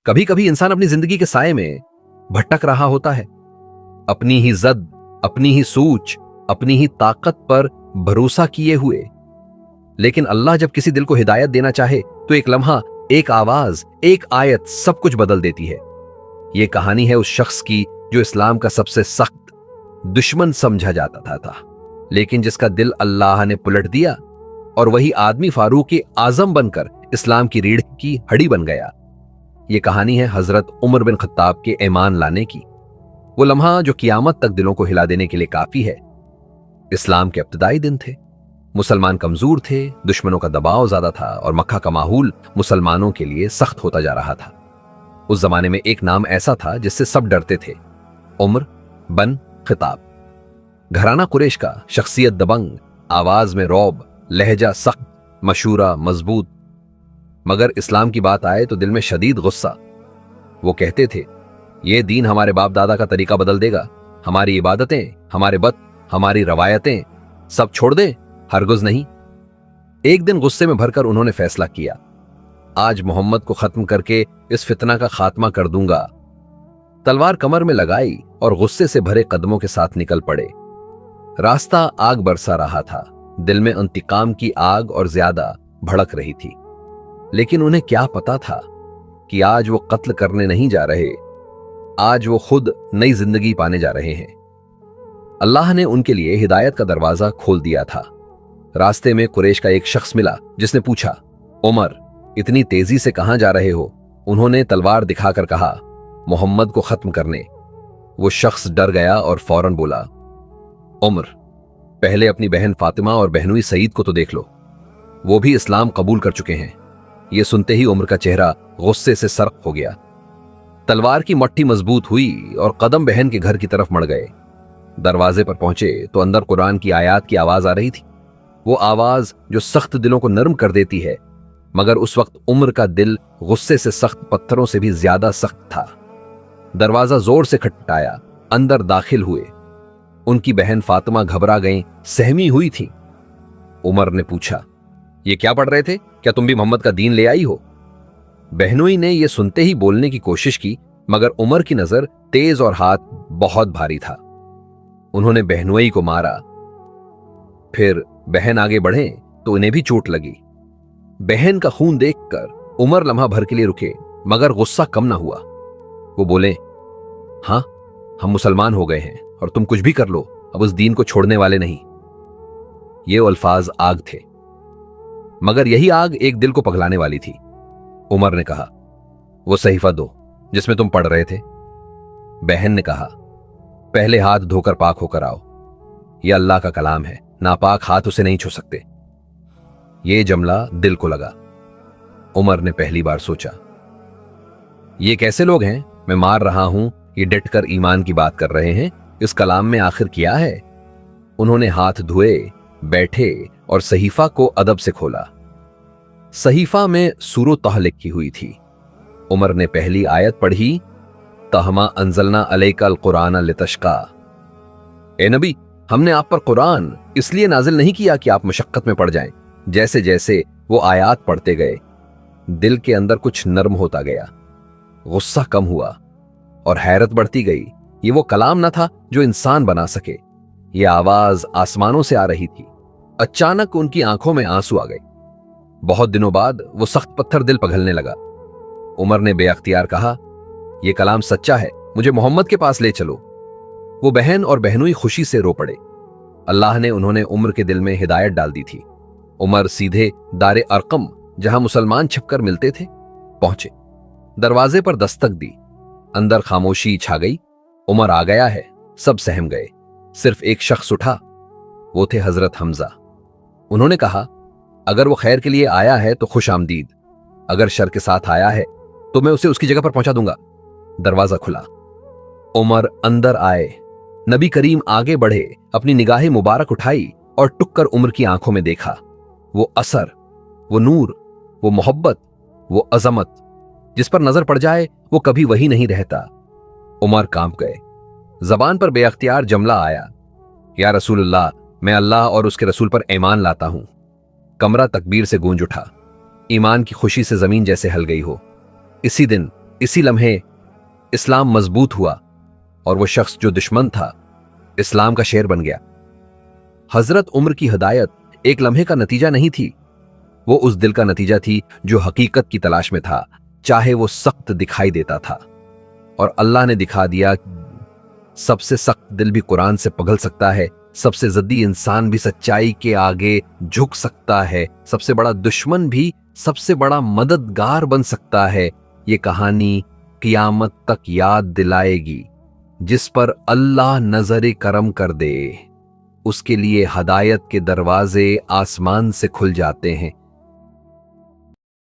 कभी कभी इंसान अपनी जिंदगी के साए में भटक रहा होता है, अपनी ही जद, अपनी ही सोच, अपनी ही ताकत पर भरोसा किए हुए। लेकिन अल्लाह जब किसी दिल को हिदायत देना चाहे तो एक लम्हा, एक आवाज, एक आयत सब कुछ बदल देती है। यह कहानी है उस शख्स की जो इस्लाम का सबसे सख्त दुश्मन समझा जाता था, लेकिन जिसका दिल अल्लाह ने पलट दिया और वही आदमी फारूक आजम बनकर इस्लाम की रीढ़ की हड्डी बन गया। यह कहानी है हजरत उमर बिन खत्ताब के ईमान लाने की, वो लम्हा जो कियामत तक दिलों को हिला देने के लिए काफी है। इस्लाम के इब्तिदाई दिन थे, मुसलमान कमजोर थे, दुश्मनों का दबाव ज्यादा था और मक्का का माहौल मुसलमानों के लिए सख्त होता जा रहा था। उस जमाने में एक नाम ऐसा था जिससे सब डरते थे, उमर बन खिताब। घराना कुरैश का, शख्सियत दबंग, आवाज में रौब, लहजा सख्त, मशूरा मजबूत। मगर इस्लाम की बात आए तो दिल में शदीद गुस्सा। वो कहते थे, ये दीन हमारे बाप दादा का तरीका बदल देगा, हमारी इबादतें, हमारे बत, हमारी रवायतें सब छोड़ दें? हरगिज़ नहीं। एक दिन गुस्से में भरकर उन्होंने फैसला किया, आज मोहम्मद को खत्म करके इस फितना का खात्मा कर दूंगा। तलवार कमर में लगाई और गुस्से से भरे कदमों के साथ निकल पड़े। रास्ता आग बरसा रहा था, दिल में इंतकाम की आग और ज्यादा भड़क रही थी। लेकिन उन्हें क्या पता था कि आज वो कत्ल करने नहीं जा रहे, आज वो खुद नई जिंदगी पाने जा रहे हैं। अल्लाह ने उनके लिए हिदायत का दरवाजा खोल दिया था। रास्ते में कुरैश का एक शख्स मिला जिसने पूछा, उमर इतनी तेजी से कहां जा रहे हो? उन्होंने तलवार दिखाकर कहा, मोहम्मद को खत्म करने। वो शख्स डर गया और फौरन बोला, उमर पहले अपनी बहन फातिमा और बहनोई सईद को तो देख लो, वो भी इस्लाम कबूल कर चुके हैं। ये सुनते ही उमर का चेहरा गुस्से से सर्क हो गया। तलवार की मट्टी मजबूत हुई और कदम बहन के घर की तरफ मड़ गए। दरवाजे पर पहुंचे तो अंदर कुरान की आयत की आवाज आ रही थी, वो आवाज जो सख्त दिलों को नरम कर देती है। मगर उस वक्त उमर का दिल गुस्से से सख्त पत्थरों से भी ज्यादा सख्त था। दरवाजा जोर से खटखटाया, अंदर दाखिल हुए। उनकी बहन फातिमा घबरा गईं, सहमी हुई थी। उमर ने पूछा, ये क्या पढ़ रहे थे? क्या तुम भी मोहम्मद का दीन ले आई हो? बहनोई ने यह सुनते ही बोलने की कोशिश की, मगर उमर की नजर तेज और हाथ बहुत भारी था। उन्होंने बहनोई को मारा। फिर बहन आगे बढ़े तो उन्हें भी चोट लगी। बहन का खून देखकर उमर लम्हा भर के लिए रुके, मगर गुस्सा कम ना हुआ। वो बोले, हां हम मुसलमान हो गए हैं और तुम कुछ भी कर लो, अब उस दीन को छोड़ने वाले नहीं। ये अल्फाज आग थे, मगर यही आग एक दिल को पगलाने वाली थी। उमर ने कहा, वो सहीफा दो जिसमें तुम पढ़ रहे थे। बहन ने कहा, पहले हाथ धोकर पाक होकर आओ, यह अल्लाह का कलाम है, नापाक हाथ उसे नहीं छू सकते। यह जमला दिल को लगा। उमर ने पहली बार सोचा, ये कैसे लोग हैं, मैं मार रहा हूं, ये डट कर ईमान की बात कर रहे हैं, इस कलाम में आखिर क्या है? उन्होंने हाथ धोए, बैठे और सहीफा को अदब से खोला। सहीफा में सूरो तह लिखी हुई थी। उमर ने पहली आयत पढ़ी, तहमा अंजलना अलैका कुरान लितश्का। ए नबी, हमने आप पर कुरान इसलिए नाजिल नहीं किया कि आप मुशक्कत में पड़ जाएं। जैसे जैसे वो आयत पढ़ते गए, दिल के अंदर कुछ नरम होता गया, गुस्सा कम हुआ और हैरत बढ़ती गई। ये वो कलाम ना था जो इंसान बना सके, ये आवाज आसमानों से आ रही थी। अचानक उनकी आंखों में आंसू आ गए। बहुत दिनों बाद वो सख्त पत्थर दिल पिघलने लगा। उमर ने बेअख्तियार कहा, यह कलाम सच्चा है, मुझे मोहम्मद के पास ले चलो। वो बहन और बहनोई खुशी से रो पड़े। अल्लाह ने उन्होंने उमर के दिल में हिदायत डाल दी थी। उमर सीधे दारे अरकम, जहां मुसलमान छिपकर मिलते थे, पहुंचे। दरवाजे पर दस्तक दी, अंदर खामोशी छा गई। उमर आ गया है, सब सहम गए। सिर्फ एक शख्स उठा, वो थे हजरत हमजा। उन्होंने कहा, अगर वो खैर के लिए आया है तो खुश आमदीद, अगर शर के साथ आया है तो मैं उसे उसकी जगह पर पहुंचा दूंगा। दरवाजा खुला, उमर अंदर आए। नबी करीम आगे बढ़े, अपनी निगाहें मुबारक उठाई और टुक कर उमर की आंखों में देखा। वो असर, वो नूर, वो मोहब्बत, वो अजमत, जिस पर नजर पड़ जाए वो कभी वही नहीं रहता। उमर कांप गए। जबान पर बेअख्तियार जमला आया, या रसूलुल्लाह, मैं अल्लाह और उसके रसूल पर ईमान लाता हूं। कमरा तकबीर से गूंज उठा। ईमान की खुशी से जमीन जैसे हल गई हो। इसी दिन इसी लम्हे इस्लाम मजबूत हुआ और वो शख्स जो दुश्मन था इस्लाम का शेर बन गया। हजरत उमर की हिदायत एक लम्हे का नतीजा नहीं थी, वो उस दिल का नतीजा थी जो हकीकत की तलाश में था, चाहे वो सख्त दिखाई देता था। और अल्लाह ने दिखा दिया सबसे सख्त दिल भी कुरान से पिघल सकता है, सबसे जद्दी इंसान भी सच्चाई के आगे झुक सकता है, सबसे बड़ा दुश्मन भी सबसे बड़ा मददगार बन सकता है। ये कहानी कियामत तक याद दिलाएगी। जिस पर अल्लाह नजर करम कर दे उसके लिए हदायत के दरवाजे आसमान से खुल जाते हैं।